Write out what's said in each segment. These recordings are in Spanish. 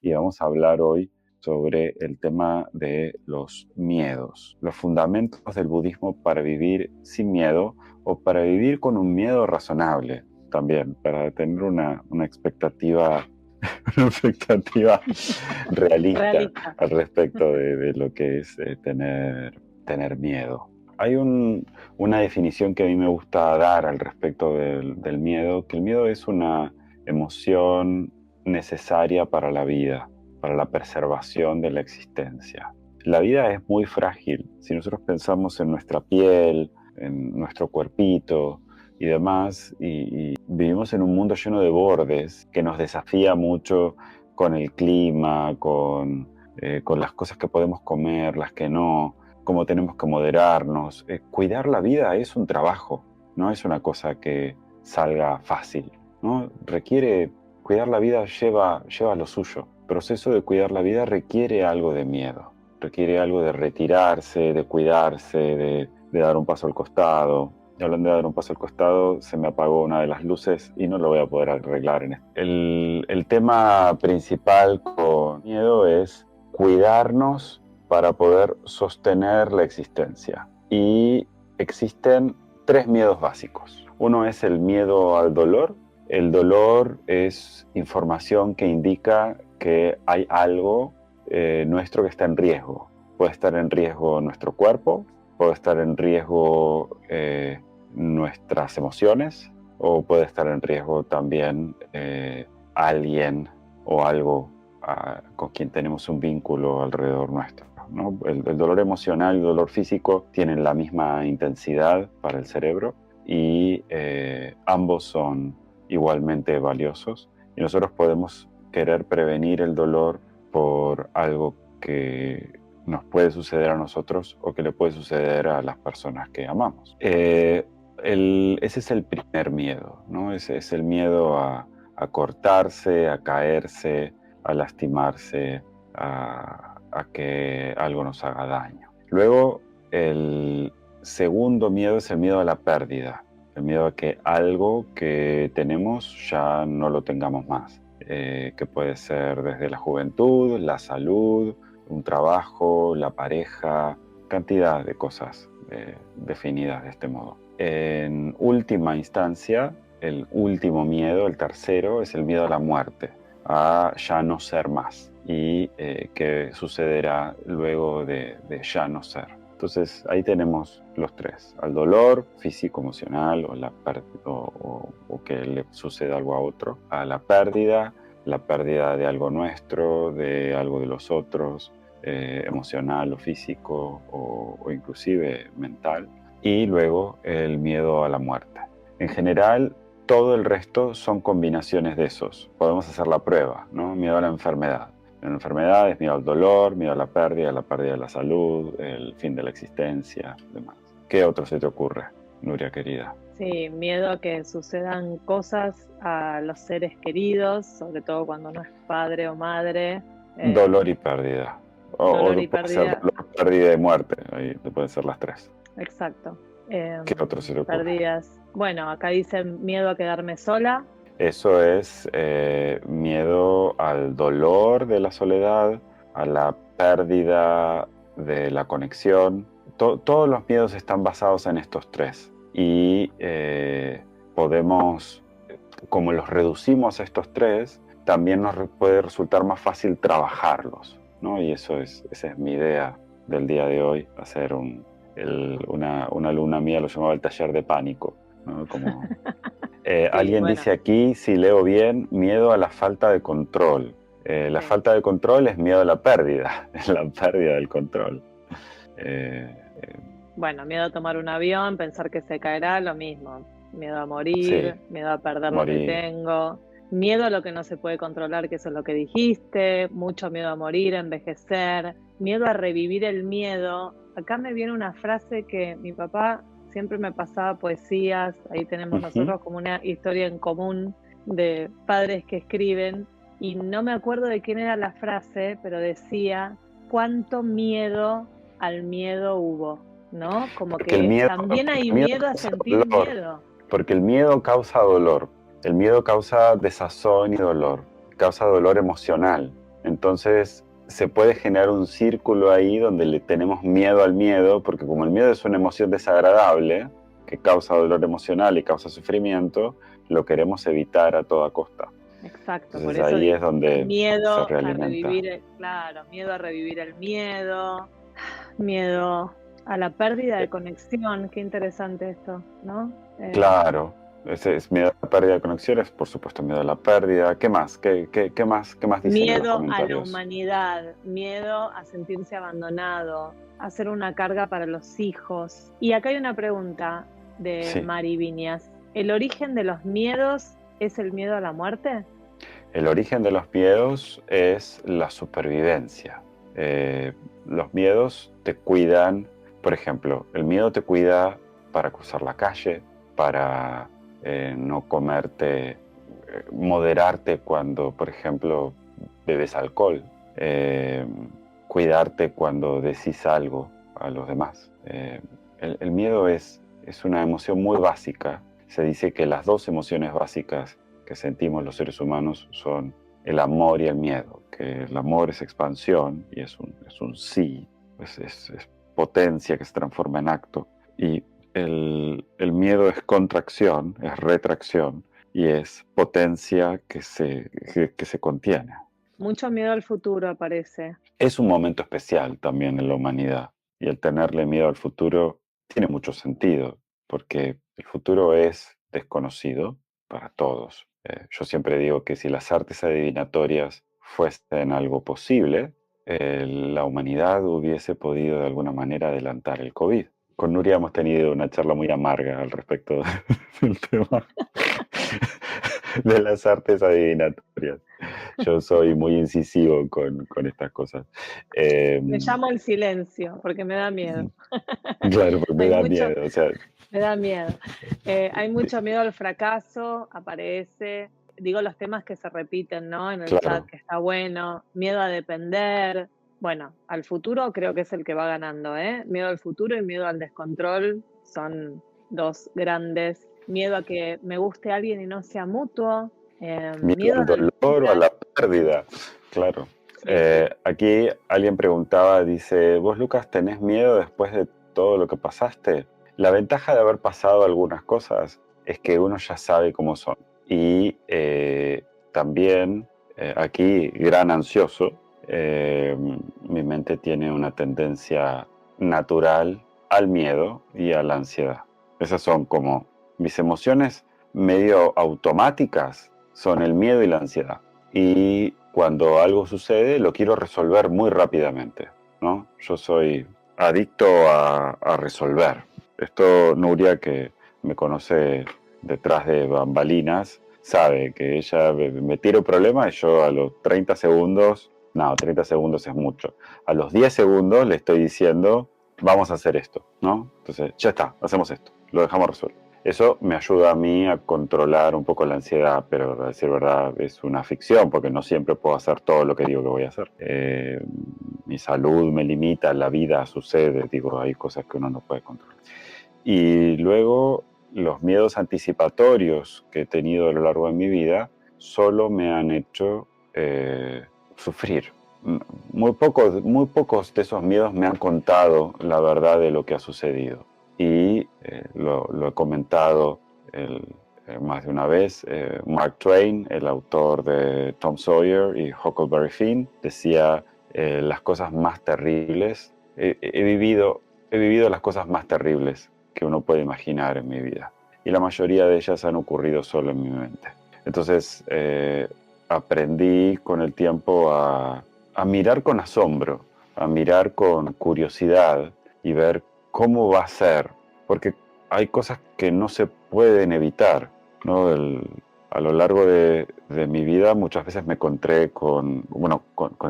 y vamos a hablar hoy sobre el tema de los miedos, los fundamentos del budismo para vivir sin miedo o para vivir con un miedo razonable también, para tener una expectativa, una expectativa realista Realista. al respecto de lo que es tener miedo. Hay una definición que a mí me gusta dar al respecto del miedo, que el miedo es una emoción necesaria para la vida, para la preservación de la existencia. La vida es muy frágil. Si nosotros pensamos en nuestra piel, en nuestro cuerpito y demás, y vivimos en un mundo lleno de bordes que nos desafía mucho con el clima, con las cosas que podemos comer, las que no, cómo tenemos que moderarnos. Cuidar la vida es un trabajo, no es una cosa que salga fácil, ¿no? Cuidar la vida lleva lo suyo. El proceso de cuidar la vida requiere algo de miedo, requiere algo de retirarse, de cuidarse, de dar un paso al costado. Y hablando de dar un paso al costado, se me apagó una de las luces y no lo voy a poder arreglar en esto. El tema principal con miedo es cuidarnos para poder sostener la existencia. Y existen 3 miedos básicos. Uno es el miedo al dolor. El dolor es información que indica que hay algo nuestro que está en riesgo. Puede estar en riesgo nuestro cuerpo, puede estar en riesgo nuestras emociones, o puede estar en riesgo también alguien o algo con quien tenemos un vínculo alrededor nuestro, ¿no? El dolor emocional y el dolor físico tienen la misma intensidad para el cerebro y ambos son igualmente valiosos, y nosotros podemos querer prevenir el dolor por algo que nos puede suceder a nosotros o que le puede suceder a las personas que amamos. Ese es el primer miedo, ¿no? Ese es el miedo a cortarse, a caerse, a lastimarse, a que algo nos haga daño. Luego, el segundo miedo es el miedo a la pérdida, el miedo a que algo que tenemos ya no lo tengamos más, que puede ser desde la juventud, la salud, un trabajo, la pareja, cantidad de cosas definidas de este modo. En última instancia, el último miedo, el tercero, es el miedo a la muerte, a ya no ser más y qué sucederá luego de ya no ser. Entonces ahí tenemos los 3, al dolor físico, emocional o que le suceda algo a otro, a la pérdida de algo nuestro, de algo de los otros, emocional o físico o inclusive mental, y luego el miedo a la muerte. En general, todo el resto son combinaciones de esos. Podemos hacer la prueba, ¿no? Miedo a la enfermedad. La enfermedad es miedo al dolor, miedo a la pérdida de la salud, el fin de la existencia, demás. ¿Qué otro se te ocurre, Nuria querida? Sí, miedo a que sucedan cosas a los seres queridos, sobre todo cuando uno es padre o madre. Dolor y pérdida. O Dolor y puede ser pérdida. dolor, pérdida y muerte. Ahí pueden ser las 3. Exacto. ¿Qué otro se te ocurre? Pérdidas. Bueno, acá dicen miedo a quedarme sola. Eso es miedo al dolor de la soledad, a la pérdida de la conexión. Todos los miedos están basados en estos 3. Y podemos, como los reducimos a estos 3, también nos puede resultar más fácil trabajarlos, ¿no? Y esa es mi idea del día de hoy, hacer una alumna mía lo llamaba el taller de pánico, ¿no? Como... Sí, alguien bueno, dice aquí, si leo bien, miedo a la falta de control. La sí. falta de control es miedo a la pérdida, es la pérdida del control. Bueno, miedo a tomar un avión, pensar que se caerá, lo mismo. Miedo a Sí, morir, miedo a perder lo que morir. tengo, miedo a lo que no se puede controlar, que eso es lo que dijiste, mucho miedo a morir, a envejecer, miedo a revivir el miedo. Acá me viene una frase que mi papá siempre me pasaba poesías, ahí tenemos Uh-huh. nosotros como una historia en común de padres que escriben, y no me acuerdo de quién era la frase, pero decía, ¿cuánto miedo al miedo hubo? ¿No? Como Porque el que miedo, también hay el miedo miedo a causa sentir dolor. miedo. Porque el miedo causa dolor. El miedo causa desazón y dolor. Causa dolor emocional. Entonces se puede generar un círculo ahí donde le tenemos miedo al miedo, porque como el miedo es una emoción desagradable que causa dolor emocional y causa sufrimiento, lo queremos evitar a toda costa. Exacto, por Entonces eso ahí digo, es donde se miedo a realimenta. revivir, claro, miedo a revivir el miedo, miedo a la pérdida de conexión, qué interesante esto, ¿no? Claro, ese es miedo a la pérdida de conexiones, por supuesto miedo a la pérdida. ¿Qué más? ¿Qué más dicen en los Miedo a la comentarios? humanidad, miedo a sentirse abandonado, a ser una carga para los hijos. Y acá hay una pregunta de Sí, Mari Viñas. ¿El origen de los miedos es el miedo a la muerte? el origen de los miedos es la supervivencia. Eh, los miedos te cuidan, por ejemplo, el miedo te cuida para cruzar la calle, para no comerte, moderarte cuando, por ejemplo, bebes alcohol, eh, cuidarte cuando decís algo a los demás. El miedo es una emoción muy básica. Se dice que las dos emociones básicas que sentimos los seres humanos son el amor y el miedo, que el amor es expansión y es un sí, es potencia que se transforma en acto, y el miedo es contracción, es retracción, y es potencia que se contiene. Mucho miedo al futuro aparece. Es un momento especial también en la humanidad, y el tenerle miedo al futuro tiene mucho sentido, porque el futuro es desconocido para todos. Yo siempre digo que si las artes adivinatorias fuesen algo posible, la humanidad hubiese podido de alguna manera adelantar el COVID. Con Nuria hemos tenido una charla muy amarga al respecto del tema de las artes adivinatorias. Yo soy muy incisivo con estas cosas. Eh, Me llamo el silencio porque me da miedo. claro, porque me Hay da mucho, miedo. O sea, me da miedo. Hay mucho miedo al fracaso, aparece. Digo los temas que se repiten, ¿no? En el chat, claro, que está bueno. Miedo a depender. Bueno, al futuro creo que es el que va ganando, ¿eh? Miedo al futuro y miedo al descontrol son dos grandes. Miedo a que me guste alguien y no sea mutuo. miedo Miedo a al la dolor o a locura. la pérdida. Claro. Sí. Aquí alguien preguntaba, dice, ¿vos, Lucas, tenés miedo después de todo lo que pasaste? La ventaja de haber pasado algunas cosas es que uno ya sabe cómo son. Y también aquí, gran ansioso, mi mente tiene una tendencia natural al miedo y a la ansiedad. Esas son como mis emociones medio automáticas, son el miedo y la ansiedad. Y cuando algo sucede, lo quiero resolver muy rápidamente, ¿no? Yo soy adicto a resolver. Esto Nuria, que me conoce detrás de bambalinas, sabe que ella me tira un problema y yo a los 30 segundos, no, 30 segundos es mucho, a los 10 segundos le estoy diciendo, vamos a hacer esto, ¿no? Entonces, ya está, hacemos esto, lo dejamos resuelto. Eso me ayuda a mí a controlar un poco la ansiedad, pero a decir verdad es una ficción porque no siempre puedo hacer todo lo que digo que voy a hacer. Mi salud me limita, la vida sucede, digo, hay cosas que uno no puede controlar. Y luego los miedos anticipatorios que he tenido a lo largo de mi vida solo me han hecho sufrir. Muy pocos de esos miedos me han contado la verdad de lo que ha sucedido. Y lo he comentado más de una vez. Mark Twain, el autor de Tom Sawyer y Huckleberry Finn, decía las cosas más terribles. He vivido las cosas más terribles que uno puede imaginar en mi vida. Y la mayoría de ellas han ocurrido solo en mi mente. Entonces aprendí con el tiempo a mirar con asombro, a mirar con curiosidad y ver cómo va a ser. Porque hay cosas que no se pueden evitar, ¿no? A lo largo de mi vida muchas veces me encontré con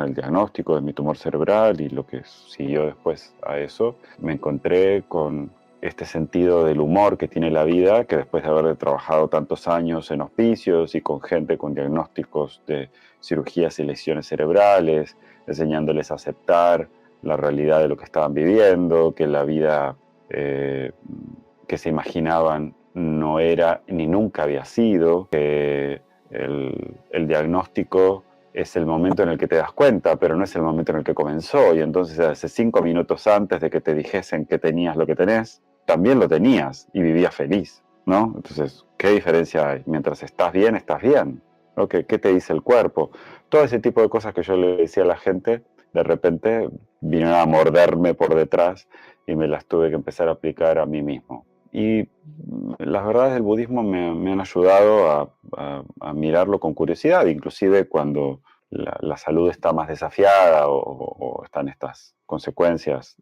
el diagnóstico de mi tumor cerebral y lo que siguió después a eso. Me encontré con este sentido del humor que tiene la vida, que después de haber trabajado tantos años en hospicios y con gente con diagnósticos de cirugías y lesiones cerebrales, enseñándoles a aceptar la realidad de lo que estaban viviendo, que la vida que se imaginaban no era ni nunca había sido, que el diagnóstico es el momento en el que te das cuenta, pero no es el momento en el que comenzó. Y entonces hace 5 minutos antes de que te dijesen que tenías lo que tenés, también lo tenías y vivías feliz, ¿no? Entonces, ¿qué diferencia hay? Mientras estás bien, ¿no? ¿Qué te dice el cuerpo? Todo ese tipo de cosas que yo le decía a la gente, de repente vinieron a morderme por detrás y me las tuve que empezar a aplicar a mí mismo. Y las verdades del budismo me han ayudado a mirarlo con curiosidad, inclusive cuando la salud está más desafiada o están estas consecuencias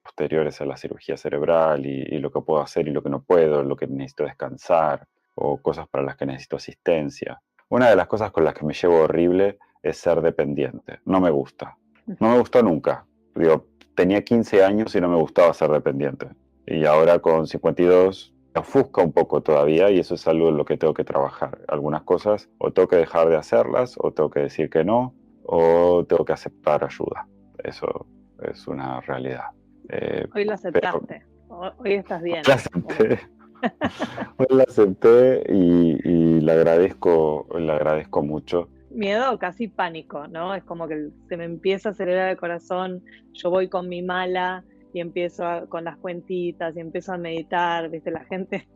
posteriores a la cirugía cerebral y lo que puedo hacer y lo que no puedo, lo que necesito descansar o cosas para las que necesito asistencia. Una de las cosas con las que me llevo horrible es ser dependiente. No me gusta. No me gustó nunca. Digo, tenía 15 años y no me gustaba ser dependiente. Y ahora con 52 me ofusca un poco todavía y eso es algo en lo que tengo que trabajar. Algunas cosas o tengo que dejar de hacerlas o tengo que decir que no o tengo que aceptar ayuda. Eso es una realidad. Hoy lo aceptaste, hoy estás bien. La acepté. Hoy la acepté y la agradezco mucho. Miedo, casi pánico, ¿no? Es como que se me empieza a acelerar el corazón, yo voy con mi mala y empiezo con las cuentitas y empiezo a meditar, ¿viste? La gente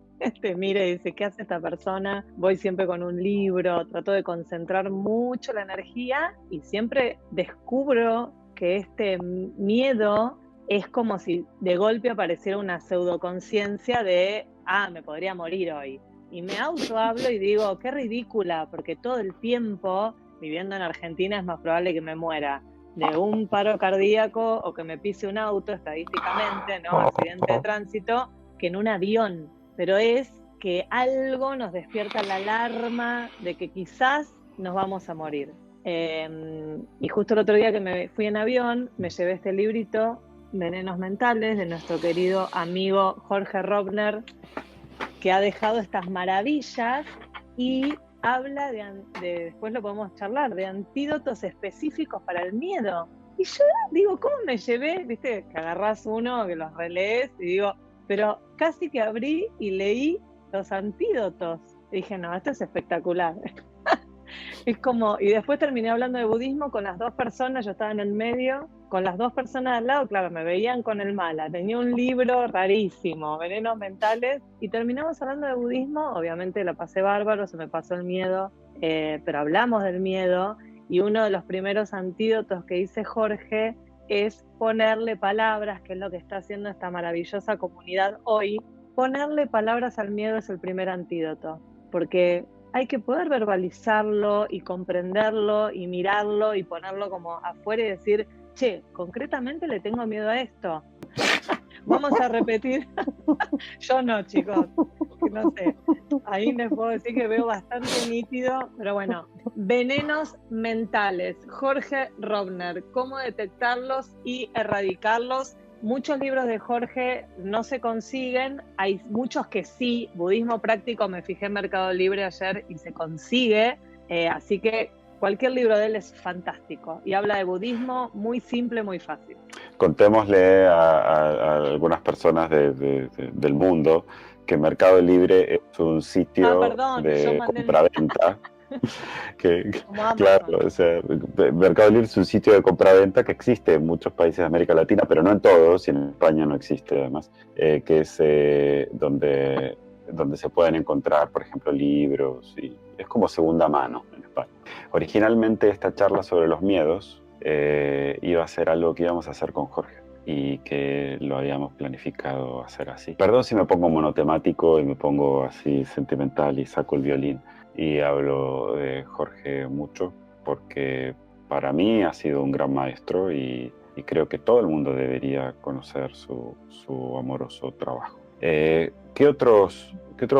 te mira y dice, ¿qué hace esta persona? Voy siempre con un libro, trato de concentrar mucho la energía y siempre descubro que este miedo es como si de golpe apareciera una pseudoconciencia de, me podría morir hoy. Y me autohablo y digo, qué ridícula, porque todo el tiempo, viviendo en Argentina, es más probable que me muera de un paro cardíaco o que me pise un auto, estadísticamente, ¿no? Accidente de tránsito, que en un avión. Pero es que algo nos despierta la alarma de que quizás nos vamos a morir. Y justo el otro día que me fui en avión, me llevé este librito, Venenos Mentales, de nuestro querido amigo Jorge Robner, que ha dejado estas maravillas y habla después lo podemos charlar, de antídotos específicos para el miedo. Y yo digo, ¿cómo me llevé? Viste, que agarrás uno, que los relees, y digo, pero casi que abrí y leí los antídotos. Y dije, no, esto es espectacular. Es como, y después terminé hablando de budismo con las dos personas, yo estaba en el medio, con las dos personas al lado, claro, me veían con el mala, tenía un libro rarísimo, Venenos Mentales, y terminamos hablando de budismo, obviamente la pasé bárbaro, se me pasó el miedo, pero hablamos del miedo, y uno de los primeros antídotos que dice Jorge es ponerle palabras, que es lo que está haciendo esta maravillosa comunidad hoy. Ponerle palabras al miedo es el primer antídoto, porque hay que poder verbalizarlo y comprenderlo y mirarlo y ponerlo como afuera y decir, che, concretamente le tengo miedo a esto. Vamos a repetir. Yo no, chicos, no sé. Ahí les puedo decir que veo bastante nítido, pero bueno. Venenos mentales. Jorge Robner. ¿Cómo detectarlos y erradicarlos? Muchos libros de Jorge no se consiguen, hay muchos que sí. Budismo práctico, me fijé en Mercado Libre ayer y se consigue, así que cualquier libro de él es fantástico y habla de budismo muy simple, muy fácil. Contémosle a algunas personas del mundo que Mercado Libre es un sitio de compraventa. Claro, o sea, Mercado Libre es un sitio de compraventa que existe en muchos países de América Latina, pero no en todos, y en España no existe además, que es donde se pueden encontrar, por ejemplo, libros, y es como segunda mano en España. Originalmente esta charla sobre los miedos iba a ser algo que íbamos a hacer con Jorge y que lo habíamos planificado hacer así. Perdón si me pongo monotemático y me pongo así sentimental y saco el violín y hablo de Jorge mucho porque para mí ha sido un gran maestro y creo que todo el mundo debería conocer su amoroso trabajo. ¿Qué otros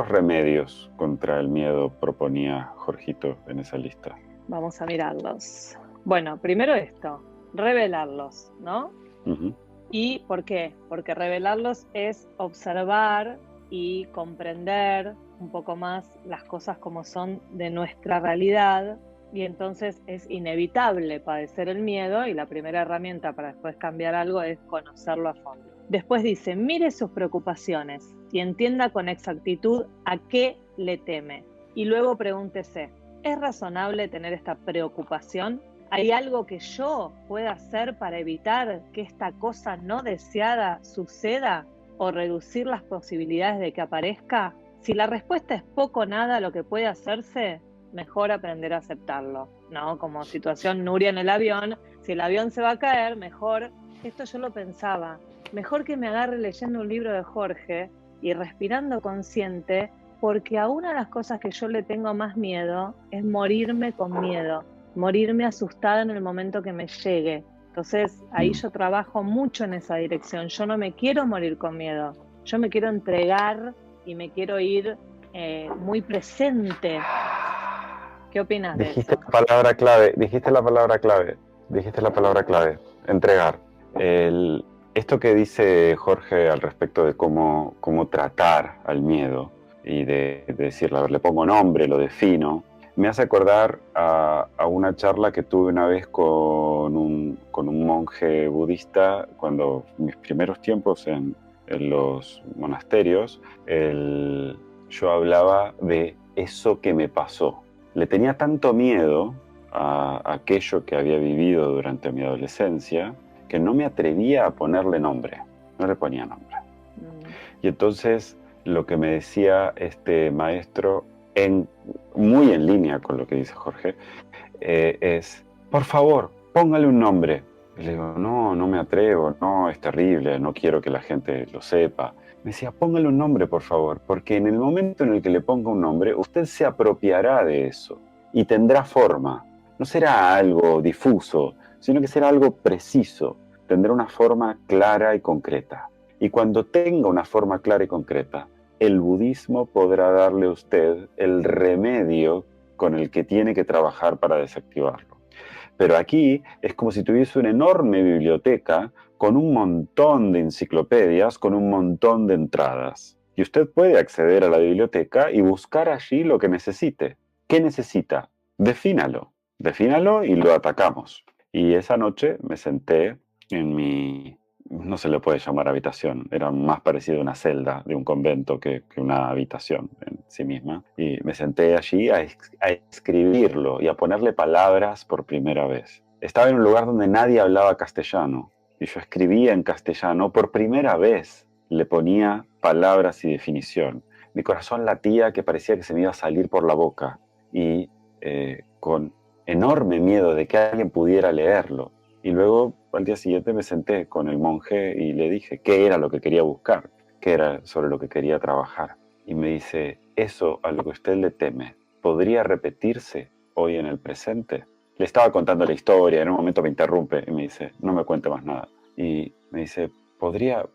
remedios contra el miedo proponía Jorgito en esa lista? Vamos a mirarlos. Bueno, primero esto, revelarlos, ¿no? Uh-huh. ¿Y por qué? Porque revelarlos es observar y comprender un poco más las cosas como son de nuestra realidad, y entonces es inevitable padecer el miedo, y la primera herramienta para después cambiar algo es conocerlo a fondo. Después dice, mire sus preocupaciones y entienda con exactitud a qué le teme, y luego pregúntese, ¿Es razonable tener esta preocupación? ¿Hay algo que yo pueda hacer para evitar que esta cosa no deseada suceda o reducir las posibilidades de que aparezca? Si la respuesta es poco o nada lo que puede hacerse, mejor aprender a aceptarlo, ¿no? Como situación Nuria en el avión, si el avión se va a caer, mejor, esto yo lo pensaba, mejor que me agarre leyendo un libro de Jorge y respirando consciente, porque a una de las cosas que yo le tengo más miedo es morirme con miedo, morirme asustada en el momento que me llegue. Entonces ahí yo trabajo mucho en esa dirección. Yo no me quiero morir con miedo, yo me quiero entregar y me quiero ir muy presente. ¿Qué opinas de Dijiste eso? la palabra clave, dijiste la palabra clave, dijiste la palabra clave, entregar. Esto que dice Jorge al respecto de cómo tratar al miedo y de decirle, a ver, le pongo nombre, lo defino, me hace acordar a una charla que tuve una vez con un monje budista cuando mis primeros tiempos en los monasterios, yo hablaba de eso que me pasó. Le tenía tanto miedo a aquello que había vivido durante mi adolescencia que no me atrevía a ponerle nombre, no le ponía nombre. Y entonces lo que me decía este maestro, muy en línea con lo que dice Jorge, es, por favor, póngale un nombre. Y le digo, no me atrevo, no, es terrible, no quiero que la gente lo sepa. Me decía, póngale un nombre, por favor, porque en el momento en el que le ponga un nombre, usted se apropiará de eso y tendrá forma. No será algo difuso, sino que será algo preciso. Tendrá una forma clara y concreta. Y cuando tenga una forma clara y concreta, el budismo podrá darle a usted el remedio con el que tiene que trabajar para desactivarlo. Pero aquí es como si tuviese una enorme biblioteca con un montón de enciclopedias, con un montón de entradas. Y usted puede acceder a la biblioteca y buscar allí lo que necesite. ¿Qué necesita? Defínalo y lo atacamos. Y esa noche me senté en mi, no se le puede llamar habitación, era más parecido a una celda de un convento que una habitación en sí misma. Y me senté allí a escribirlo y a ponerle palabras por primera vez. Estaba en un lugar donde nadie hablaba castellano y yo escribía en castellano por primera vez. Le ponía palabras y definición. Mi corazón latía que parecía que se me iba a salir por la boca y con enorme miedo de que alguien pudiera leerlo. Y luego al día siguiente me senté con el monje y le dije qué era lo que quería buscar, qué era sobre lo que quería trabajar. Y me dice, eso a lo que usted le teme, ¿podría repetirse hoy en el presente? Le estaba contando la historia, en un momento me interrumpe y me dice, no me cuente más nada. Y me dice, ¿podría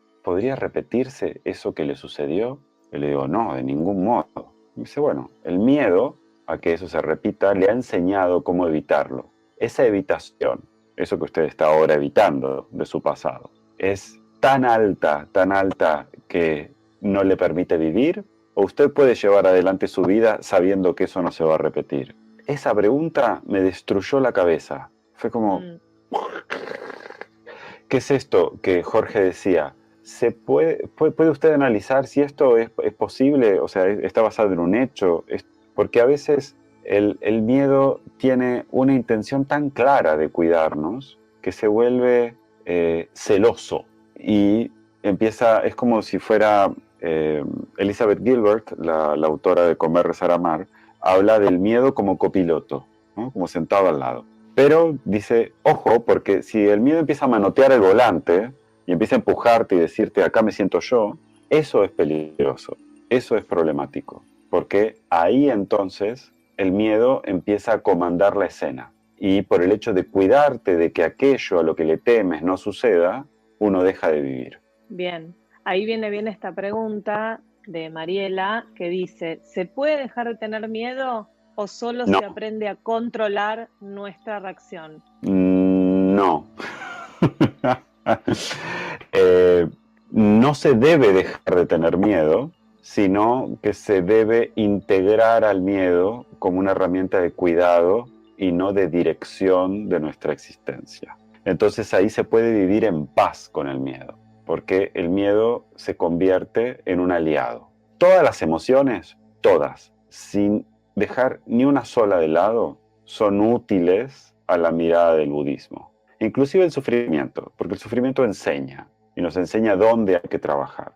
repetirse eso que le sucedió? Y le digo, no, de ningún modo. Y me dice, bueno, el miedo a que eso se repita le ha enseñado cómo evitarlo. Esa evitación, eso que usted está ahora evitando de su pasado, es tan alta que no le permite vivir, o usted puede llevar adelante su vida sabiendo que eso no se va a repetir. Esa pregunta me destruyó la cabeza. Fue como, ¿qué es esto que Jorge decía? ¿Puede usted analizar si esto es posible? O sea, ¿está basado en un hecho? Porque a veces el miedo tiene una intención tan clara de cuidarnos que se vuelve celoso y es como si fuera Elizabeth Gilbert, la autora de Comer, Rezar, Amar, habla del miedo como copiloto, ¿no? Como sentado al lado. Pero dice, ojo, porque si el miedo empieza a manotear el volante y empieza a empujarte y decirte, acá me siento yo, eso es peligroso, eso es problemático, porque ahí entonces el miedo empieza a comandar la escena. Y por el hecho de cuidarte de que aquello a lo que le temes no suceda, uno deja de vivir. Bien, ahí viene bien esta pregunta de Mariela que dice, ¿se puede dejar de tener miedo o solo No, se aprende a controlar nuestra reacción? no. No se debe dejar de tener miedo, sino que se debe integrar al miedo como una herramienta de cuidado y no de dirección de nuestra existencia. Entonces ahí se puede vivir en paz con el miedo, porque el miedo se convierte en un aliado. Todas las emociones, todas, sin dejar ni una sola de lado son útiles a la mirada del budismo. Inclusive el sufrimiento, porque el sufrimiento enseña y nos enseña dónde hay que trabajar.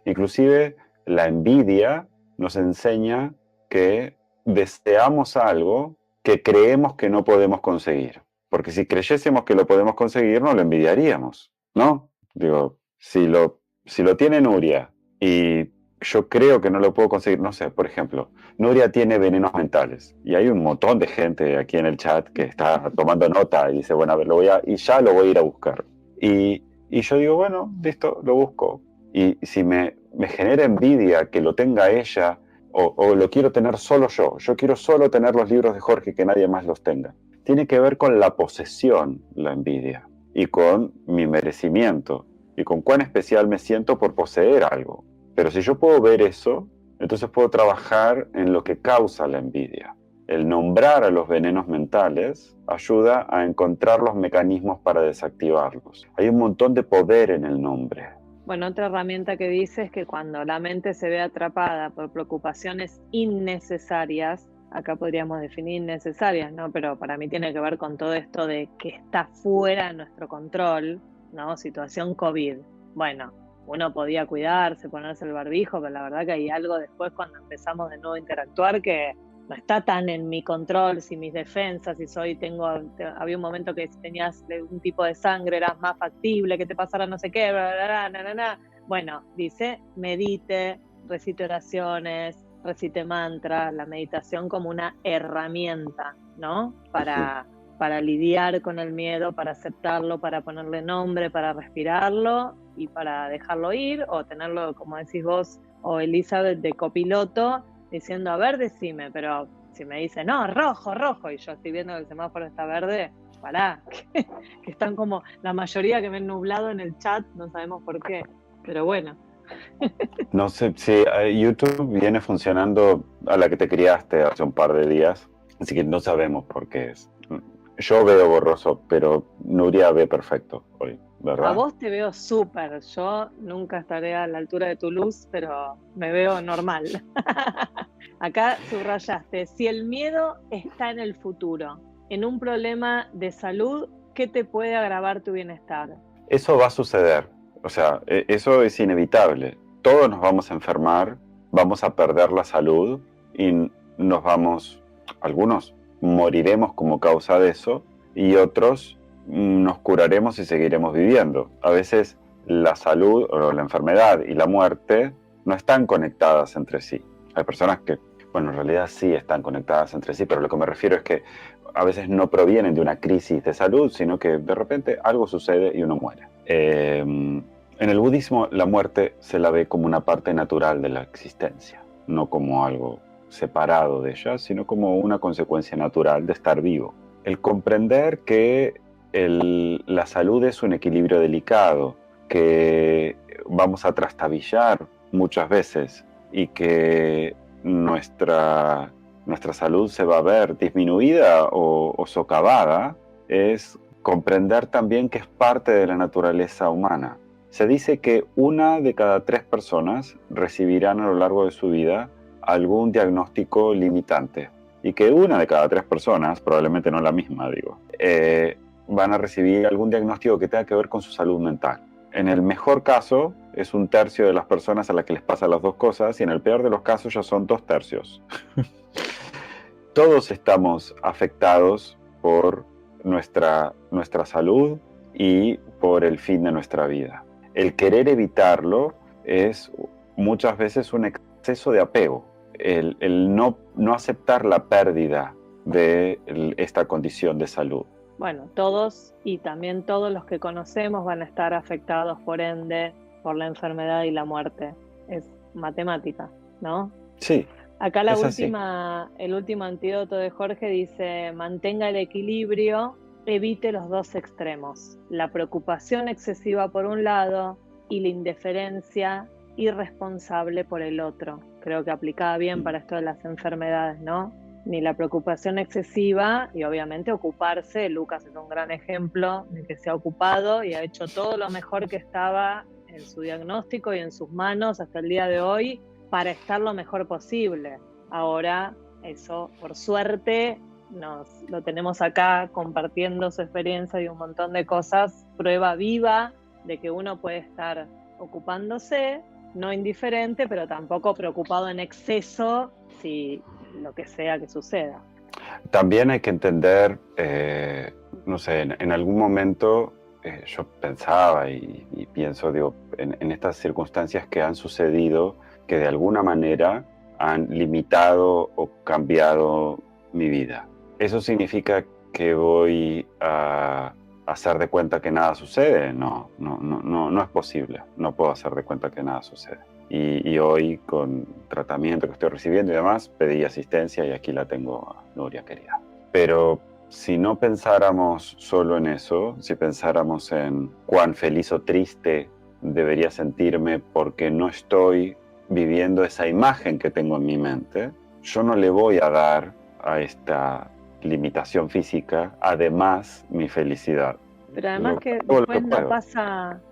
Inclusive la envidia nos enseña que deseamos algo que creemos que no podemos conseguir. Porque si creyésemos que lo podemos conseguir, no lo envidiaríamos, ¿no? Digo, si lo tiene Nuria y yo creo que no lo puedo conseguir, no sé, por ejemplo, Nuria tiene venenos mentales y hay un montón de gente aquí en el chat que está tomando nota y dice, bueno, a ver, y ya lo voy a ir a buscar. Y yo digo, bueno, listo, lo busco. Y si me genera envidia que lo tenga ella o lo quiero tener solo yo quiero solo tener los libros de Jorge, que nadie más los tenga. Tiene que ver con la posesión, la envidia, y con mi merecimiento, y con cuán especial me siento por poseer algo. Pero si yo puedo ver eso, entonces puedo trabajar en lo que causa la envidia. El nombrar a los venenos mentales ayuda a encontrar los mecanismos para desactivarlos. Hay un montón de poder en el nombre. Bueno, otra herramienta que dice es que cuando la mente se ve atrapada por preocupaciones innecesarias, acá podríamos definir innecesarias, ¿no? Pero para mí tiene que ver con todo esto de que está fuera de nuestro control, ¿no? Situación COVID. Bueno, uno podía cuidarse, ponerse el barbijo, pero la verdad que hay algo después cuando empezamos de nuevo a interactuar que no está tan en mi control, si mis defensas, había un momento que si tenías un tipo de sangre eras más factible, que te pasara no sé qué, bla, bla, bla, bla, bla. Bueno, dice, medite, recite oraciones, recite mantras, la meditación como una herramienta, ¿no? Para lidiar con el miedo, para aceptarlo, para ponerle nombre, para respirarlo y para dejarlo ir, o tenerlo, como decís vos, o Elizabeth, de copiloto, diciendo, a ver, decime, pero si me dice, no, rojo, rojo, y yo estoy viendo que el semáforo está verde, pará, que están como la mayoría que ven nublado en el chat, no sabemos por qué, pero bueno. No sé si YouTube viene funcionando a la que te criaste hace un par de días, así que no sabemos por qué es. Yo veo borroso, pero Nuria ve perfecto hoy, A ¿verdad? vos te veo súper, yo nunca estaré a la altura de tu luz, pero me veo normal. Acá subrayaste, si el miedo está en el futuro, en un problema de salud, ¿qué te puede agravar tu bienestar? Eso va a suceder, o sea, eso es inevitable. Todos nos vamos a enfermar, vamos a perder la salud y algunos moriremos como causa de eso y otros nos curaremos y seguiremos viviendo. A veces la salud o la enfermedad y la muerte no están conectadas entre sí. Hay personas que, bueno, en realidad sí están conectadas entre sí, pero lo que me refiero es que a veces no provienen de una crisis de salud, sino que de repente algo sucede y uno muere. En el budismo la muerte se la ve como una parte natural de la existencia, no como algo separado de ella, sino como una consecuencia natural de estar vivo. El comprender que la salud es un equilibrio delicado, que vamos a trastabillar muchas veces y que nuestra salud se va a ver disminuida o socavada, es comprender también que es parte de la naturaleza humana. Se dice que 1 de cada 3 personas recibirán a lo largo de su vida algún diagnóstico limitante y que 1 de cada 3 personas, probablemente no la misma, digo, van a recibir algún diagnóstico que tenga que ver con su salud mental. En el mejor caso es 1/3 de las personas a las que les pasa las dos cosas y en el peor de los casos ya son 2/3. Todos estamos afectados por nuestra salud y por el fin de nuestra vida. El querer evitarlo es muchas veces un exceso de apego, el no aceptar la pérdida de esta condición de salud. Bueno, todos y también todos los que conocemos van a estar afectados, por ende, por la enfermedad y la muerte. Es matemática, ¿no? Sí, Acá es así. el último antídoto de Jorge dice, mantenga el equilibrio, evite los dos extremos, la preocupación excesiva por un lado y la indiferencia irresponsable por el otro. Creo que aplicaba bien para esto de las enfermedades, ¿no? Ni la preocupación excesiva y obviamente ocuparse. Lucas es un gran ejemplo de que se ha ocupado y ha hecho todo lo mejor que estaba en su diagnóstico y en sus manos hasta el día de hoy para estar lo mejor posible. Ahora eso, por suerte, lo tenemos acá compartiendo su experiencia y un montón de cosas, prueba viva de que uno puede estar ocupándose, no indiferente, pero tampoco preocupado en exceso si lo que sea que suceda. También hay que entender, no sé, en algún momento yo pensaba y pienso, digo, en estas circunstancias que han sucedido, que de alguna manera han limitado o cambiado mi vida. ¿Eso significa que voy a hacer de cuenta que nada sucede? No, no es posible. No puedo hacer de cuenta que nada sucede. Y hoy, con tratamiento que estoy recibiendo y demás, pedí asistencia y aquí la tengo, Nuria querida. Pero si no pensáramos solo en eso, si pensáramos en cuán feliz o triste debería sentirme porque no estoy viviendo esa imagen que tengo en mi mente, yo no le voy a dar a esta limitación física, además, mi felicidad. Pero además que después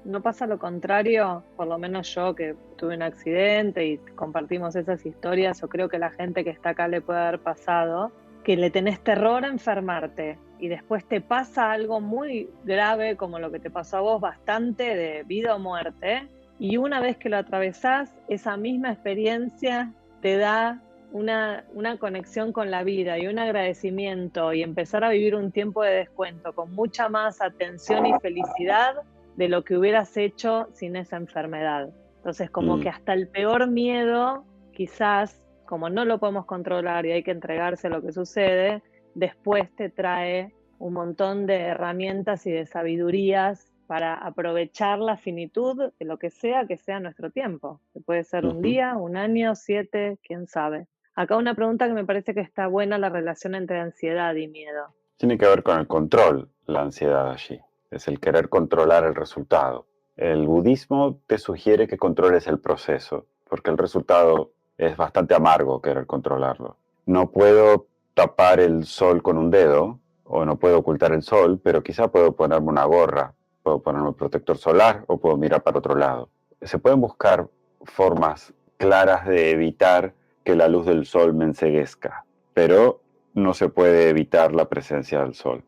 no pasa lo contrario, por lo menos yo que tuve un accidente y compartimos esas historias, o creo que la gente que está acá le puede haber pasado, que le tenés terror a enfermarte y después te pasa algo muy grave como lo que te pasó a vos, bastante de vida o muerte, y una vez que lo atravesás, esa misma experiencia te da una conexión con la vida y un agradecimiento y empezar a vivir un tiempo de descuento con mucha más atención y felicidad de lo que hubieras hecho sin esa enfermedad. Entonces, como que hasta el peor miedo, quizás, como no lo podemos controlar y hay que entregarse a lo que sucede, después te trae un montón de herramientas y de sabidurías para aprovechar la finitud de lo que sea nuestro tiempo. Que puede ser un día, un año, 7, quién sabe. Acá una pregunta que me parece que está buena, la relación entre ansiedad y miedo. Tiene que ver con el control, la ansiedad allí. Es el querer controlar el resultado. El budismo te sugiere que controles el proceso, porque el resultado es bastante amargo querer controlarlo. No puedo tapar el sol con un dedo, o no puedo ocultar el sol, pero quizá puedo ponerme una gorra, puedo ponerme un protector solar o puedo mirar para otro lado. Se pueden buscar formas claras de evitar que la luz del sol me enceguezca, pero no se puede evitar la presencia del sol.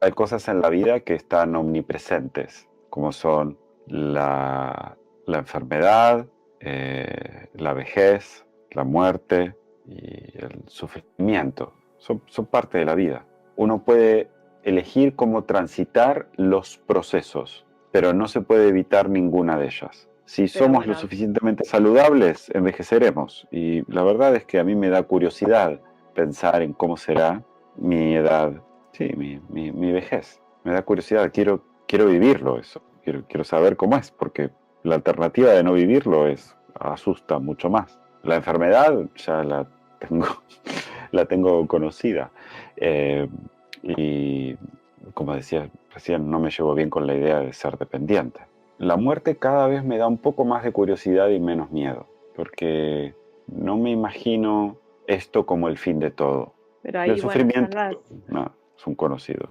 Hay cosas en la vida que están omnipresentes, como son la enfermedad, la vejez, la muerte y el sufrimiento. Son parte de la vida. Uno puede elegir cómo transitar los procesos, pero no se puede evitar ninguna de ellas. Si somos lo suficientemente saludables, envejeceremos. Y la verdad es que a mí me da curiosidad pensar en cómo será mi edad, sí, mi vejez. Me da curiosidad, quiero vivirlo eso. Quiero saber cómo es, porque la alternativa de no vivirlo asusta mucho más. La enfermedad ya la tengo conocida. Y como decía recién, no me llevo bien con la idea de ser dependiente. La muerte cada vez me da un poco más de curiosidad y menos miedo, porque no me imagino esto como el fin de todo. Pero ahí, el sufrimiento no, es un conocido.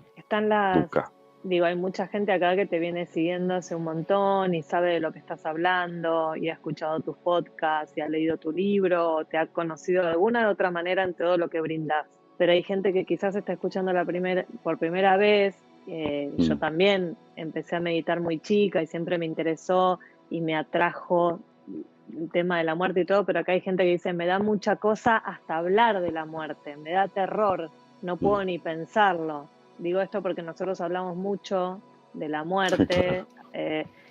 Nunca. Digo, hay mucha gente acá que te viene siguiendo hace un montón y sabe de lo que estás hablando y ha escuchado tus podcasts y ha leído tu libro o te ha conocido de alguna u otra manera en todo lo que brindás. Pero hay gente que quizás está escuchando por primera vez. Yo también empecé a meditar muy chica y siempre me interesó y me atrajo el tema de la muerte y todo, pero acá hay gente que dice, me da mucha cosa hasta hablar de la muerte, me da terror, no puedo ni pensarlo. Digo esto porque nosotros hablamos mucho de la muerte,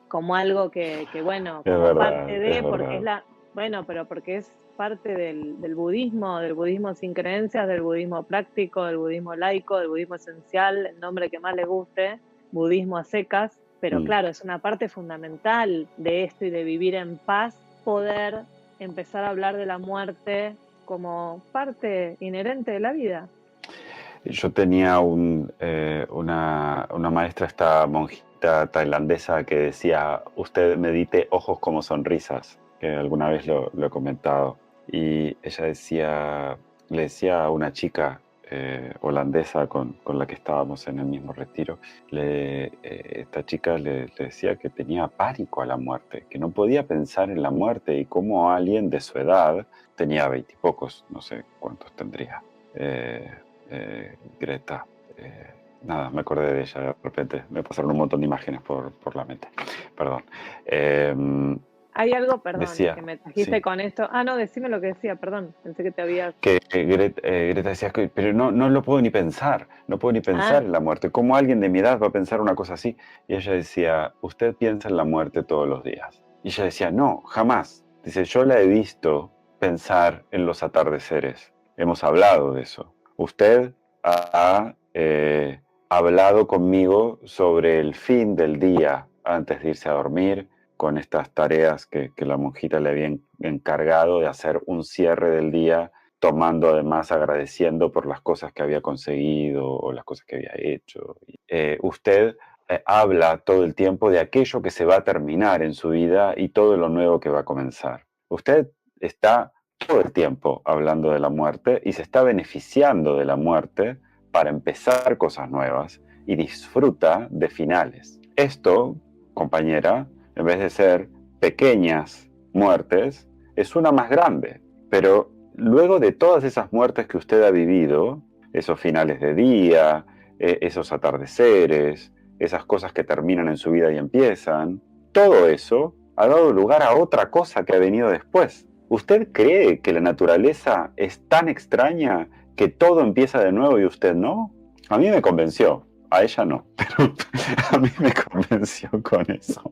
como algo que bueno, como verdad, parte de, porque porque es parte del budismo sin creencias, del budismo práctico, del budismo laico, del budismo esencial, el nombre que más le guste, budismo a secas, pero claro, es una parte fundamental de esto y de vivir en paz, poder empezar a hablar de la muerte como parte inherente de la vida. Yo tenía una maestra, esta monjita tailandesa, que decía, usted medite ojos como sonrisas, que alguna vez lo he comentado. Y ella le decía a una chica, holandesa con la que estábamos en el mismo retiro, esta chica le decía que tenía pánico a la muerte, que no podía pensar en la muerte y cómo alguien de su edad, tenía 20 y pocos, no sé cuántos tendría, Greta. Nada, me acordé de ella de repente, me pasaron un montón de imágenes por la mente, perdón. Hay algo, perdón, Decía, que me trajiste sí, con esto. Ah, no, decime lo que decía, perdón. Pensé que te habías... que Greta decía, pero no lo puedo ni pensar, no puedo ni pensar Ah, en la muerte. ¿Cómo alguien de mi edad va a pensar una cosa así? Y ella decía, usted piensa en la muerte todos los días. Y ella decía, no, jamás. Dice, yo la he visto pensar en los atardeceres. Hemos hablado de eso. Usted ha hablado conmigo sobre el fin del día antes de irse a dormir, con estas tareas que la monjita le había encargado de hacer un cierre del día, tomando además, agradeciendo por las cosas que había conseguido o las cosas que había hecho. Usted habla todo el tiempo de aquello que se va a terminar en su vida y todo lo nuevo que va a comenzar. Usted está todo el tiempo hablando de la muerte y se está beneficiando de la muerte para empezar cosas nuevas y disfruta de finales. Esto, compañera, en vez de ser pequeñas muertes, es una más grande. Pero luego de todas esas muertes que usted ha vivido, esos finales de día, esos atardeceres, esas cosas que terminan en su vida y empiezan, todo eso ha dado lugar a otra cosa que ha venido después. ¿Usted cree que la naturaleza es tan extraña que todo empieza de nuevo y usted no? A mí me convenció, a ella no, pero a mí me convenció con eso.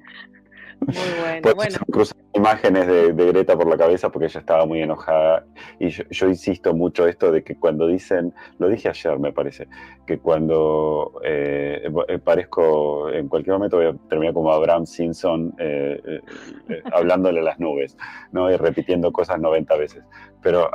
muy bueno. Por eso Bueno, se me cruzan imágenes de Greta por la cabeza porque ella estaba muy enojada. Y yo insisto mucho esto de que cuando dicen, lo dije ayer me parece, que cuando parezco, en cualquier momento voy a terminar como Abraham Simpson hablándole a las nubes, ¿no? Y repitiendo cosas 90 veces. Pero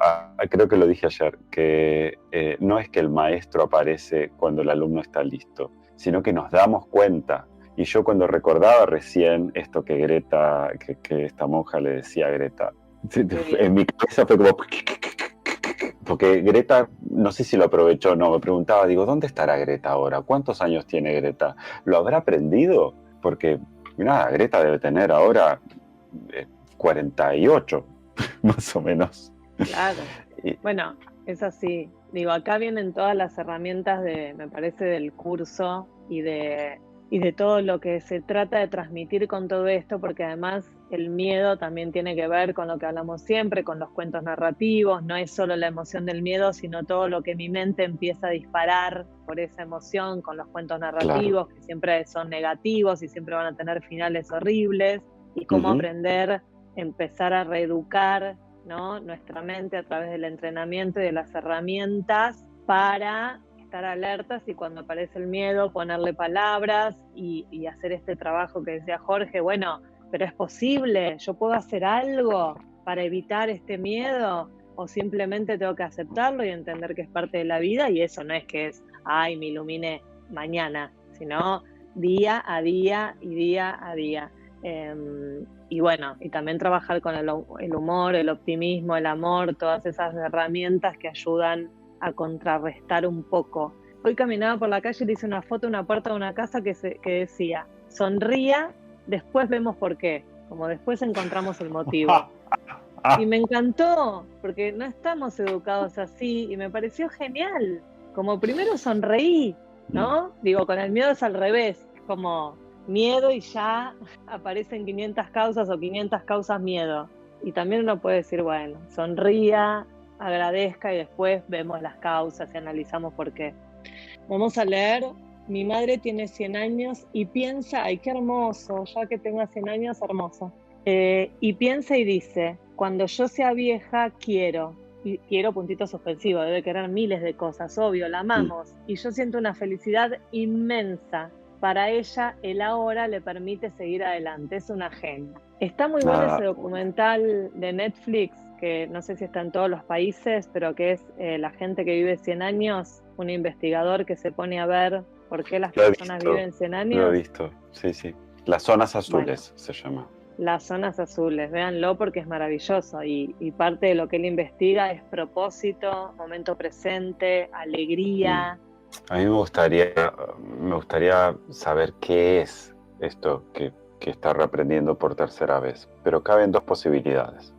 creo que lo dije ayer, que no es que el maestro aparece cuando el alumno está listo, sino que nos damos cuenta. Y yo cuando recordaba recién esto que Greta, que esta monja le decía a Greta, en mi cabeza fue como... Porque Greta, no sé si lo aprovechó o no, me preguntaba, digo, ¿dónde estará Greta ahora? ¿Cuántos años tiene Greta? ¿Lo habrá aprendido? Porque, nada, Greta debe tener ahora 48, más o menos. claro. Y, Bueno, es así. Digo, acá vienen todas las herramientas de, me parece, del curso y de todo lo que se trata de transmitir con todo esto, porque además el miedo también tiene que ver con lo que hablamos siempre, con los cuentos narrativos. No es solo la emoción del miedo, sino todo lo que mi mente empieza a disparar por esa emoción con los cuentos claro. narrativos, que siempre son negativos y siempre van a tener finales horribles, y cómo Ujú. aprender, empezar a reeducar, ¿no?, nuestra mente a través del entrenamiento y de las herramientas para estar alertas y cuando aparece el miedo ponerle palabras y hacer este trabajo que decía Jorge, bueno, pero es posible, yo puedo hacer algo para evitar este miedo o simplemente tengo que aceptarlo y entender que es parte de la vida y eso no es que es, ay, me ilumine mañana, sino día a día y día a día. Y bueno, y también trabajar con el humor, el optimismo, el amor, todas esas herramientas que ayudan a contrarrestar un poco. Hoy caminaba por la calle y le hice una foto a una puerta de una casa que decía, sonría, después vemos por qué, como después encontramos el motivo. Y me encantó, porque no estamos educados así y me pareció genial. Como primero sonreí, ¿no? Digo, con el miedo es al revés, como miedo y ya aparecen 500 causas o 500 causas miedo. Y también uno puede decir, bueno, sonría, agradezca y después vemos las causas y analizamos por qué. Vamos a leer. Mi madre tiene 100 años y piensa, ay, qué hermoso, ya que tenga 100 años, hermoso. Y piensa y dice, cuando yo sea vieja, quiero, y quiero puntito suspensivo, debe querer miles de cosas, obvio, la amamos. Y yo siento una felicidad inmensa. Para ella, el ahora le permite seguir adelante, es una genia. Está muy bueno ese documental de Netflix, que no sé si está en todos los países, pero que es La gente que vive 100 años, un investigador que se pone a ver por qué las Lo he personas visto, viven 100 lo he años. visto, sí, sí. Las zonas Bueno, azules se llama. Las zonas azules, véanlo porque es maravilloso y parte de lo que él investiga es propósito, momento presente, Mm. alegría. A mí me gustaría saber qué es esto que está reaprendiendo por tercera vez, pero caben dos posibilidades.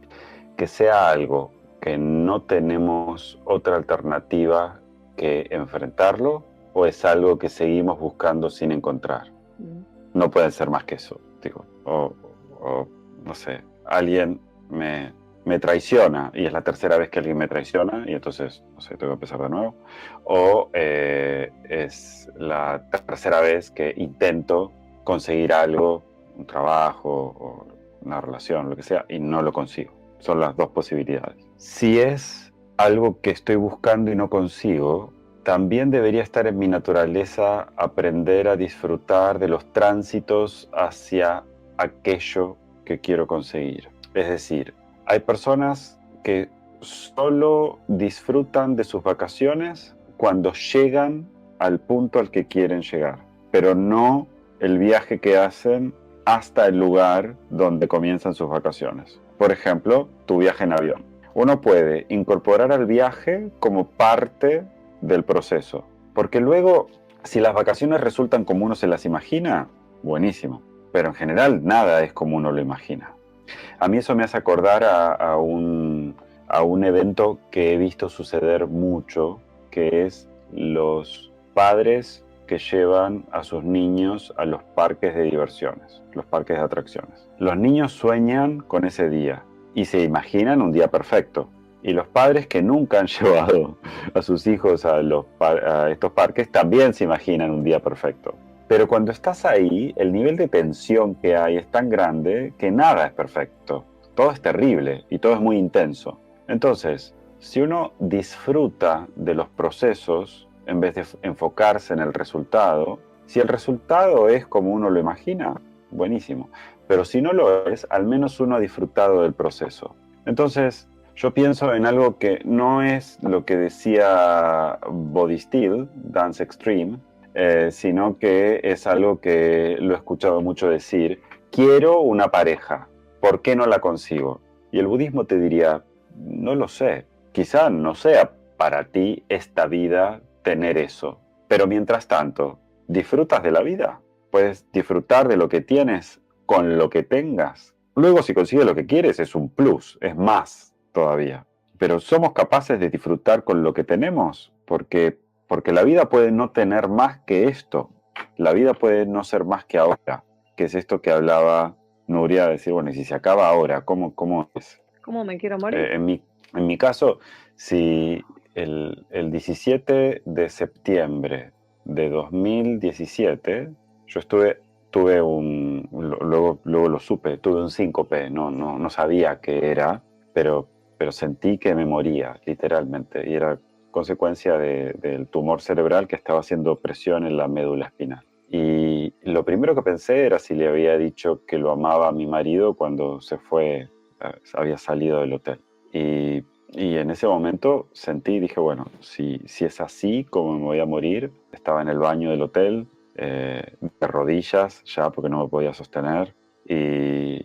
Que sea algo que no tenemos otra alternativa que enfrentarlo, o es algo que seguimos buscando sin encontrar. No pueden ser más que eso, digo. O no sé, alguien me traiciona y es la tercera vez que alguien me traiciona y entonces, no sé, tengo que empezar de nuevo. O es la tercera vez que intento conseguir algo, un trabajo o una relación, lo que sea, y no lo consigo. Son las dos posibilidades. Si es algo que estoy buscando y no consigo, también debería estar en mi naturaleza aprender a disfrutar de los tránsitos hacia aquello que quiero conseguir. Es decir, hay personas que solo disfrutan de sus vacaciones cuando llegan al punto al que quieren llegar, pero no el viaje que hacen hasta el lugar donde comienzan sus vacaciones. Por ejemplo, tu viaje en avión. Uno puede incorporar al viaje como parte del proceso, porque luego, si las vacaciones resultan como uno se las imagina, buenísimo, pero en general nada es como uno lo imagina. A mí eso me hace acordar a un evento que he visto suceder mucho, que es los padres que llevan a sus niños a los parques de diversiones, los parques de atracciones. Los niños sueñan con ese día y se imaginan un día perfecto. Y los padres que nunca han llevado a sus hijos a estos parques también se imaginan un día perfecto. Pero cuando estás ahí, el nivel de tensión que hay es tan grande que nada es perfecto. Todo es terrible y todo es muy intenso. Entonces, si uno disfruta de los procesos en vez de enfocarse en el resultado, si el resultado es como uno lo imagina, buenísimo. Pero si no lo es, al menos uno ha disfrutado del proceso. Entonces, yo pienso en algo que no es lo que decía Body Steel, Dance Extreme, sino que es algo que lo he escuchado mucho decir: quiero una pareja, ¿por qué no la consigo? Y el budismo te diría: no lo sé, quizá no sea para ti esta vida tener eso, pero mientras tanto, ¿disfrutas de la vida? Puedes disfrutar de lo que tienes con lo que tengas. Luego, si consigues lo que quieres, es un plus, es más todavía. Pero somos capaces de disfrutar con lo que tenemos, porque la vida puede no tener más que esto. La vida puede no ser más que ahora, que es esto que hablaba Nuria, de decir, bueno, y si se acaba ahora, ¿cómo es? ¿Cómo me quiero morir? En mi caso, si el 17 de septiembre de 2017, yo luego lo supe, tuve un síncope, no sabía qué era, pero sentí que me moría, literalmente, y era consecuencia del tumor cerebral que estaba haciendo presión en la médula espinal. Y lo primero que pensé era si le había dicho que lo amaba a mi marido cuando se fue, había salido del hotel. Y en ese momento sentí y dije, bueno, si es así como me voy a morir, estaba en el baño del hotel, de rodillas ya porque no me podía sostener, y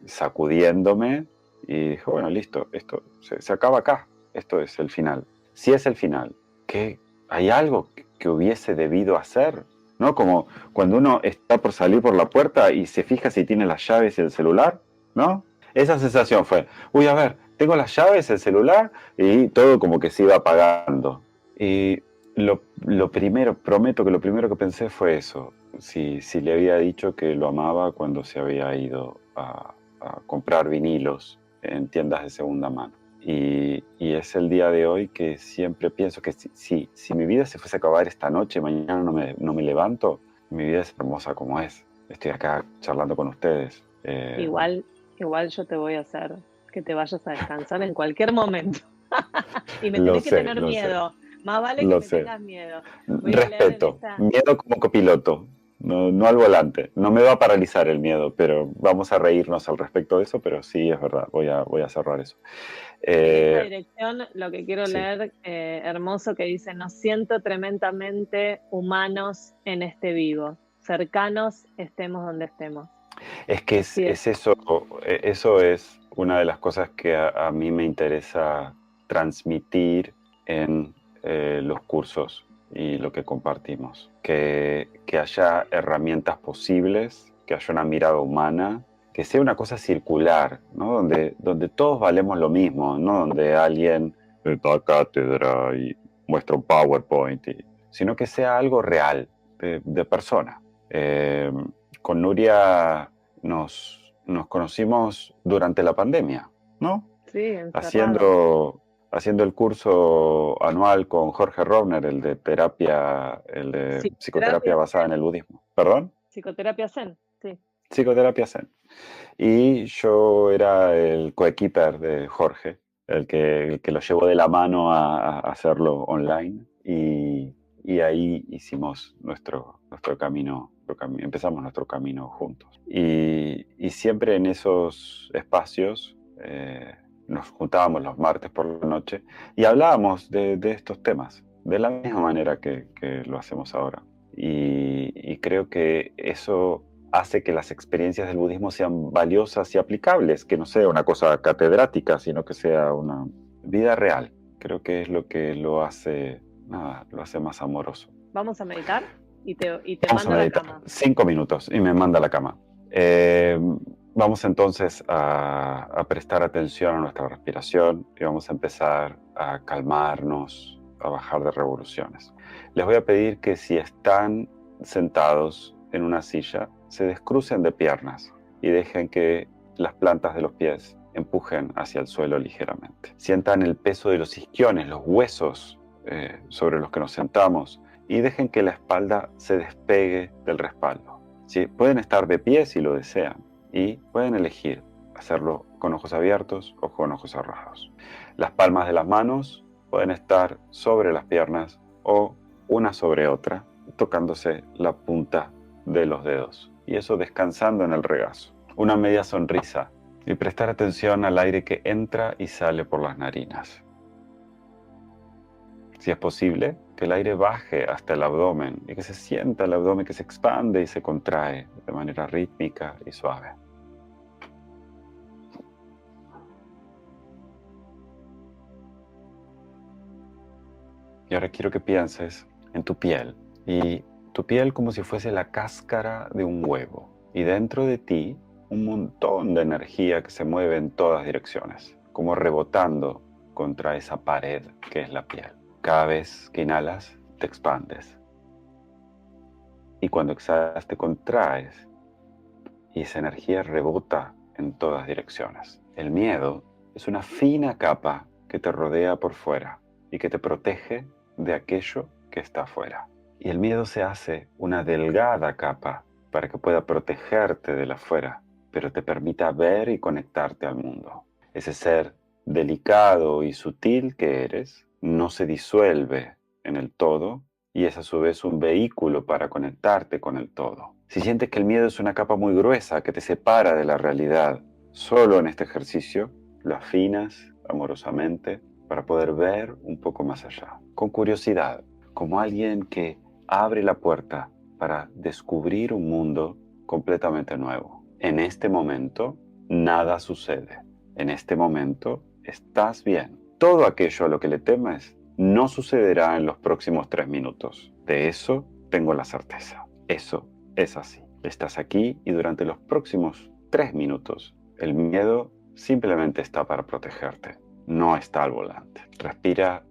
sacudiéndome, y dije, bueno, listo, esto se acaba acá, esto es el final. Si es el final, ¿qué, hay algo que hubiese debido hacer? ¿No? Como cuando uno está por salir por la puerta y se fija si tiene las llaves y el celular, ¿no? Esa sensación fue, uy, a ver, tengo las llaves, el celular, y todo como que se iba apagando. Y lo primero, prometo que lo primero que pensé fue eso, si le había dicho que lo amaba cuando se había ido a comprar vinilos en tiendas de segunda mano. Y es el día de hoy que siempre pienso que si mi vida se fuese a acabar esta noche, mañana no me levanto, mi vida es hermosa como es. Estoy acá charlando con ustedes. Igual, igual yo te voy a hacer que te vayas a descansar en cualquier momento. Y me Lo tenés que sé, tener lo sé, miedo. Más vale que lo me sé. tengas miedo. Voy a leer en Respeto, esta. miedo como copiloto, no al volante. No me va a paralizar el miedo, pero vamos a reírnos al respecto de eso, pero sí, es verdad, voy a cerrar eso. En esta Eh, dirección, lo que quiero sí, leer, hermoso, que dice: nos siento tremendamente humanos en este vivo, cercanos estemos donde estemos. Es que Así es. es eso, eso es una de las cosas que a mí me interesa transmitir en los cursos y lo que compartimos. Que haya herramientas posibles, que haya una mirada humana, que sea una cosa circular, ¿no? Donde todos valemos lo mismo, no donde alguien da cátedra y muestra un PowerPoint, sino que sea algo real, de persona. Con Nuria nos conocimos durante la pandemia, ¿no? Sí, encerrados. Haciendo el curso anual con Jorge Rovner, el de psicoterapia Psicoterapia, basada en el budismo. ¿Perdón? psicoterapia Zen, sí. Psicoterapia Zen. Y yo era el coequiper de Jorge, el que lo llevó de la mano a hacerlo online. Y ahí hicimos nuestro camino, empezamos nuestro camino juntos. Y siempre en esos espacios nos juntábamos los martes por la noche y hablábamos de estos temas, de la misma manera que lo hacemos ahora. Y creo que eso hace que las experiencias del budismo sean valiosas y aplicables, que no sea una cosa catedrática, sino que sea una vida real. Creo que es lo que lo hace más amoroso. Vamos a meditar y te Vamos a mando a la meditar cama. 5 minutos y me manda a la cama. Eh, Vamos entonces a prestar atención a nuestra respiración y vamos a empezar a calmarnos, a bajar de revoluciones. Les voy a pedir que si están sentados en una silla, se descrucen de piernas y dejen que las plantas de los pies empujen hacia el suelo ligeramente. Sientan el peso de los isquiones, los huesos sobre los que nos sentamos, y dejen que la espalda se despegue del respaldo. ¿Sí? Pueden estar de pie si lo desean y pueden elegir hacerlo con ojos abiertos o con ojos cerrados. Las palmas de las manos pueden estar sobre las piernas o una sobre otra, tocándose la punta de los dedos, y eso descansando en el regazo. Una media sonrisa y prestar atención al aire que entra y sale por las narinas. Si es posible, que el aire baje hasta el abdomen y que se sienta el abdomen que se expande y se contrae de manera rítmica y suave. Y ahora quiero que pienses en tu piel, y tu piel como si fuese la cáscara de un huevo, y dentro de ti un montón de energía que se mueve en todas direcciones, como rebotando contra esa pared que es la piel. Cada vez que inhalas, te expandes. Y cuando exhalas, te contraes. Y esa energía rebota en todas direcciones. El miedo es una fina capa que te rodea por fuera y que te protege de aquello que está afuera. Y el miedo se hace una delgada capa para que pueda protegerte del afuera, pero te permita ver y conectarte al mundo. Ese ser delicado y sutil que eres no se disuelve en el todo y es a su vez un vehículo para conectarte con el todo. Si sientes que el miedo es una capa muy gruesa que te separa de la realidad, solo en este ejercicio lo afinas amorosamente para poder ver un poco más allá, con curiosidad, como alguien que abre la puerta para descubrir un mundo completamente nuevo. En este momento, nada sucede. En este momento, estás bien. Todo aquello a lo que le temes no sucederá en los próximos 3 minutos. De eso tengo la certeza. Eso es así. Estás aquí y durante los próximos 3 minutos, el miedo simplemente está para protegerte. No está al volante. Respira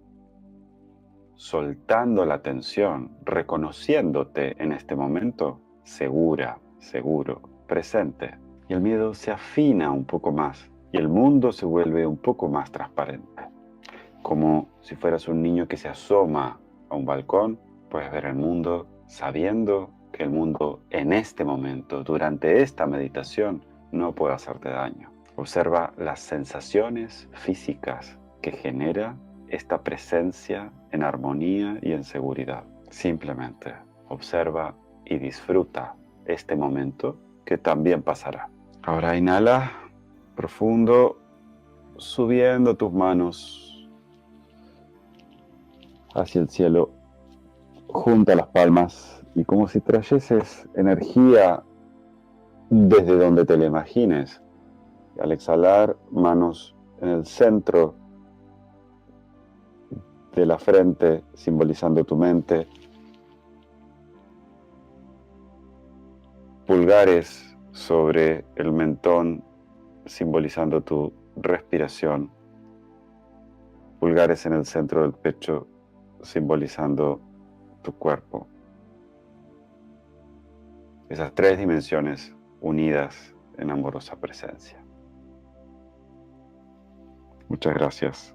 soltando la tensión, reconociéndote en este momento segura, seguro, presente. Y el miedo se afina un poco más y el mundo se vuelve un poco más transparente. Como si fueras un niño que se asoma a un balcón, puedes ver el mundo sabiendo que el mundo en este momento, durante esta meditación, no puede hacerte daño. Observa las sensaciones físicas que genera esta presencia en armonía y en seguridad. Simplemente observa y disfruta este momento que también pasará. Ahora inhala profundo, subiendo tus manos hacia el cielo, junta las palmas y como si trayeses energía desde donde te la imagines. Al exhalar, manos en el centro de la frente, simbolizando tu mente. Pulgares sobre el mentón, simbolizando tu respiración. Pulgares en el centro del pecho, simbolizando tu cuerpo. Esas tres dimensiones unidas en amorosa presencia. Muchas gracias.